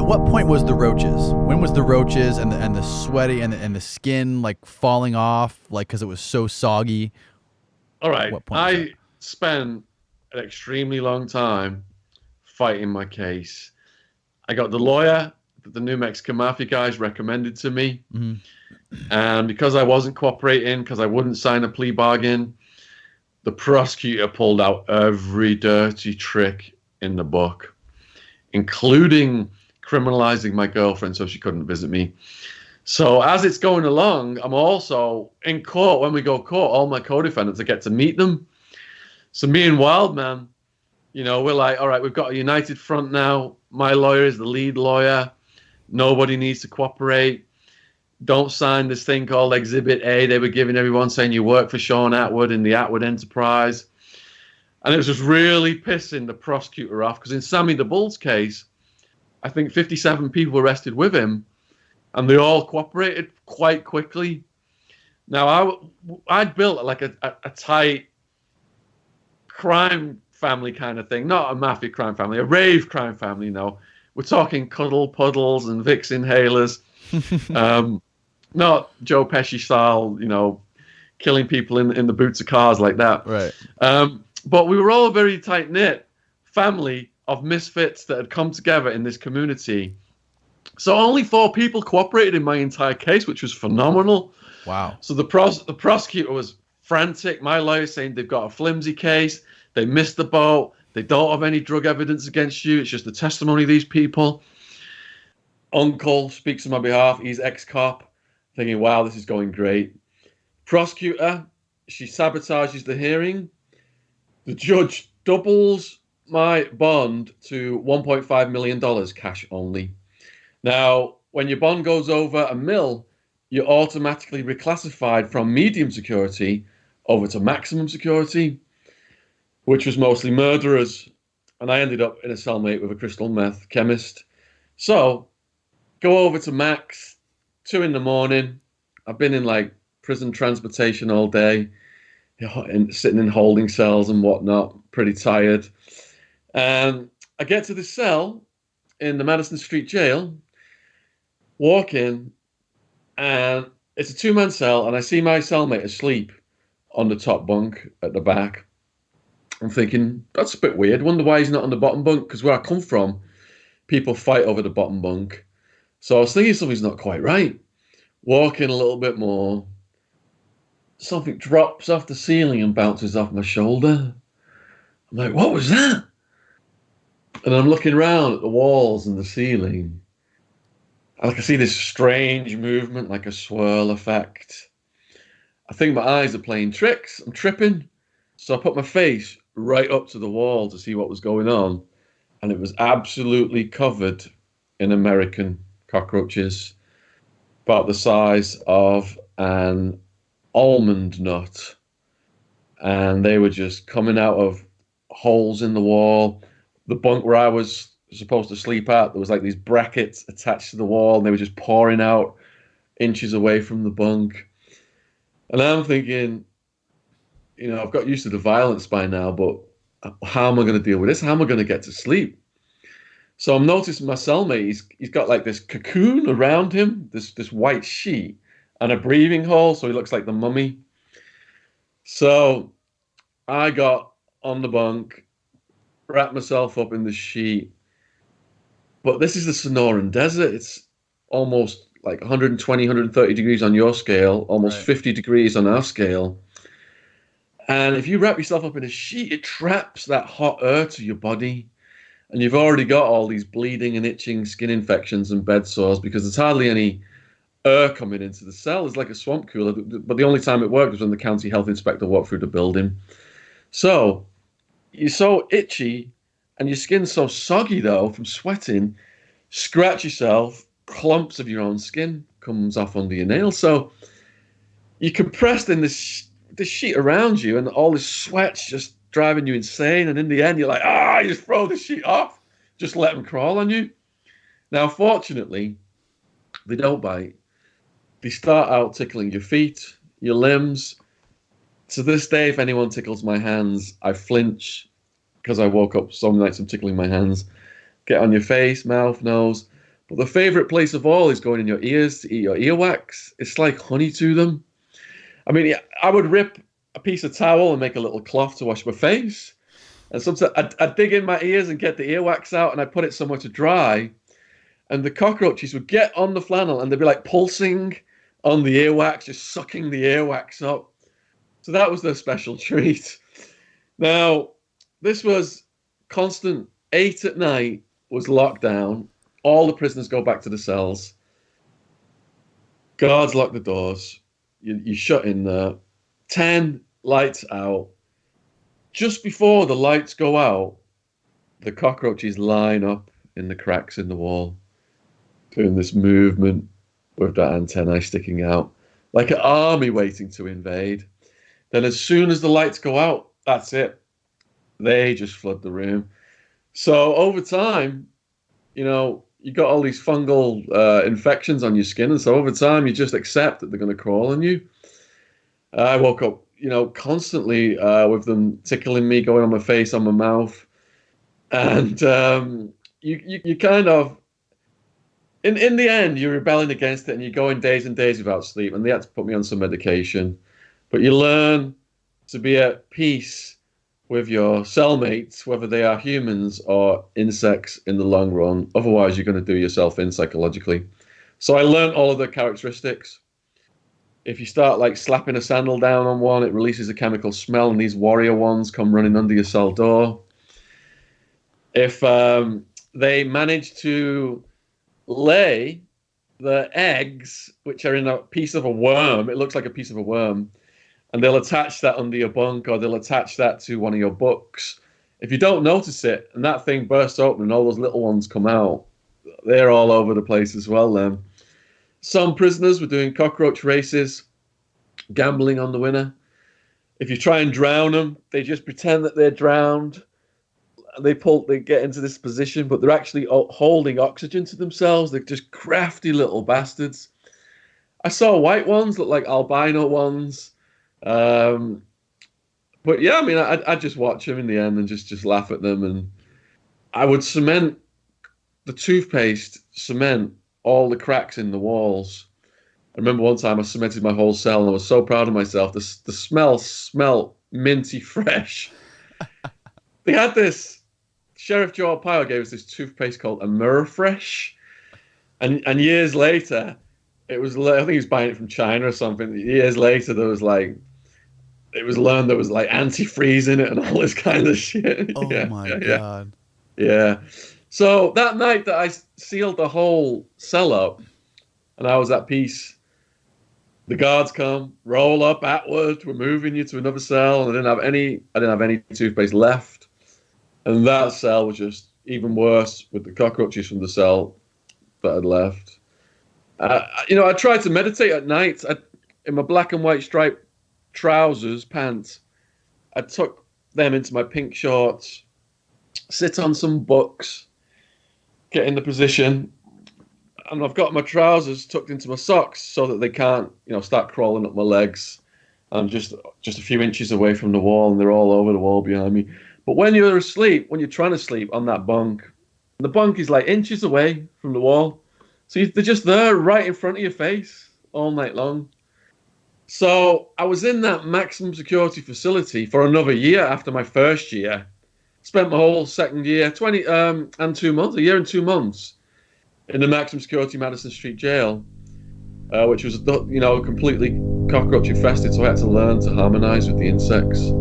what point was the roaches? When was the roaches and the sweaty and the skin like falling off, like because it was so soggy? All right. What point was I that? spent an extremely long time fighting my case. I got the lawyer that the New Mexican Mafia guys recommended to me. Mm-hmm. And because I wasn't cooperating, because I wouldn't sign a plea bargain, the prosecutor pulled out every dirty trick in the book, including criminalizing my girlfriend so she couldn't visit me. So as it's going along, I'm also in court. When we go to court, all my co-defendants, I get to meet them. So me and Wildman, we're like, all right, we've got a united front now. My lawyer is the lead lawyer. Nobody needs to cooperate. Don't sign this thing called Exhibit A. They were giving everyone saying you work for Shaun Attwood in the Attwood Enterprise. And it was just really pissing the prosecutor off because in Sammy the Bull's case, I think 57 people were arrested with him and they all cooperated quite quickly. Now, I'd built like a tight crime family kind of thing, not a mafia crime family, a rave crime family, We're talking cuddle puddles and Vicks inhalers. Not Joe Pesci style, killing people in the boots of cars like that. Right. But we were all a very tight-knit family of misfits that had come together in this community. So only 4 people cooperated in my entire case, which was phenomenal. Wow. So the prosecutor was frantic. My lawyer saying they've got a flimsy case. They missed the boat. They don't have any drug evidence against you. It's just the testimony of these people. Uncle speaks on my behalf. He's ex-cop. Thinking, wow, this is going great. Prosecutor, she sabotages the hearing. The judge doubles my bond to $1.5 million cash only. Now, when your bond goes over $1 million, you're automatically reclassified from medium security over to maximum security, which was mostly murderers. And I ended up in a cellmate with a crystal meth chemist. So, go over to max, 2 a.m. I've been in like prison transportation all day, and sitting in holding cells and whatnot, pretty tired. And I get to this cell in the Madison Street jail, walk in, and it's a 2-man cell, and I see my cellmate asleep on the top bunk at the back. I'm thinking, that's a bit weird. Wonder why he's not on the bottom bunk, because where I come from, people fight over the bottom bunk. So I was thinking something's not quite right. Walking a little bit more. Something drops off the ceiling and bounces off my shoulder. I'm like, what was that? And I'm looking around at the walls and the ceiling. And I can see this strange movement, like a swirl effect. I think my eyes are playing tricks. I'm tripping. So I put my face right up to the wall to see what was going on. And it was absolutely covered in American cockroaches, about the size of an almond nut. And they were just coming out of holes in the wall. The bunk where I was supposed to sleep at, there was like these brackets attached to the wall, and they were just pouring out inches away from the bunk. And I'm thinking, I've got used to the violence by now, but how am I going to deal with this? How am I going to get to sleep? So I'm noticing my cellmate, he's got like this cocoon around him, this white sheet, and a breathing hole, so he looks like the mummy. So I got on the bunk, wrapped myself up in the sheet. But this is the Sonoran Desert. It's almost like 120, 130 degrees on your scale, almost 50 degrees on our scale. And if you wrap yourself up in a sheet, it traps that hot air to your body. And you've already got all these bleeding and itching skin infections and bed sores because there's hardly any air coming into the cell. It's like a swamp cooler. But the only time it worked was when the county health inspector walked through the building. So you're so itchy and your skin's so soggy, though, from sweating, scratch yourself, clumps of your own skin comes off under your nails. So you're compressed in this sheet around you, and all this sweat's just driving you insane. And in the end, you're like, you just throw the sheet off. Just let them crawl on you. Now, fortunately, they don't bite. They start out tickling your feet, your limbs. To this day, if anyone tickles my hands, I flinch because I woke up some nights I'm tickling my hands. Get on your face, mouth, nose. But the favorite place of all is going in your ears to eat your earwax. It's like honey to them. I mean, I would rip a piece of towel and make a little cloth to wash my face. And sometimes I'd dig in my ears and get the earwax out, and I'd put it somewhere to dry. And the cockroaches would get on the flannel and they'd be like pulsing on the earwax, just sucking the earwax up. So that was their special treat. Now, this was constant 8 at night was lockdown. All the prisoners go back to the cells. Guards lock the doors. You shut in there. 10, lights out. Just before the lights go out, the cockroaches line up in the cracks in the wall, doing this movement with that antennae sticking out, like an army waiting to invade. Then as soon as the lights go out, that's it. They just flood the room. So over time, you got all these fungal infections on your skin. And so over time, you just accept that they're going to crawl on you. I woke up, constantly with them tickling me, going on my face, on my mouth. And you kind of, in the end, you're rebelling against it and you're going days and days without sleep. And they had to put me on some medication. But you learn to be at peace with your cellmates, whether they are humans or insects in the long run. Otherwise, you're going to do yourself in psychologically. So I learned all of their characteristics. If you start like slapping a sandal down on one, it releases a chemical smell, and these warrior ones come running under your cell door. If they manage to lay the eggs, which are in a piece of a worm, it looks like a piece of a worm, and they'll attach that under your bunk, or they'll attach that to one of your books. If you don't notice it, and that thing bursts open and all those little ones come out, they're all over the place as well then. Some prisoners were doing cockroach races, gambling on the winner. If you try and drown them, they just pretend that they're drowned. They get into this position, but they're actually holding oxygen to themselves. They're just crafty little bastards. I saw white ones, look like albino ones. But yeah, I mean, I'd just watch them in the end and just laugh at them. And I would cement all the cracks in the walls. I remember one time I cemented my whole cell and I was so proud of myself. The smell smelled minty fresh. They had this, Sheriff Joe Arpaio gave us this toothpaste called Amerifresh. And years later, it was, I think he was buying it from China or something. Years later, it was learned there was like antifreeze in it and all this kind of shit. Oh my God. Yeah. So that night that I sealed the whole cell up and I was at peace, the guards come, roll up, Attwood, we're moving you to another cell, and I didn't have any toothpaste left. And that cell was just even worse with the cockroaches from the cell that I'd left. I tried to meditate at night. In my black and white striped trousers, pants, I tuck them into my pink shorts, sit on some books, get in the position, and I've got my trousers tucked into my socks so that they can't, start crawling up my legs. I'm just a few inches away from the wall, and they're all over the wall behind me. But when you're asleep, when you're trying to sleep on that bunk, the bunk is like inches away from the wall. So they're just there right in front of your face all night long. So I was in that maximum security facility for another year after my first year. Spent my whole second year, a year and 2 months in the maximum security Madison Street jail, which was, completely cockroach infested. So I had to learn to harmonize with the insects.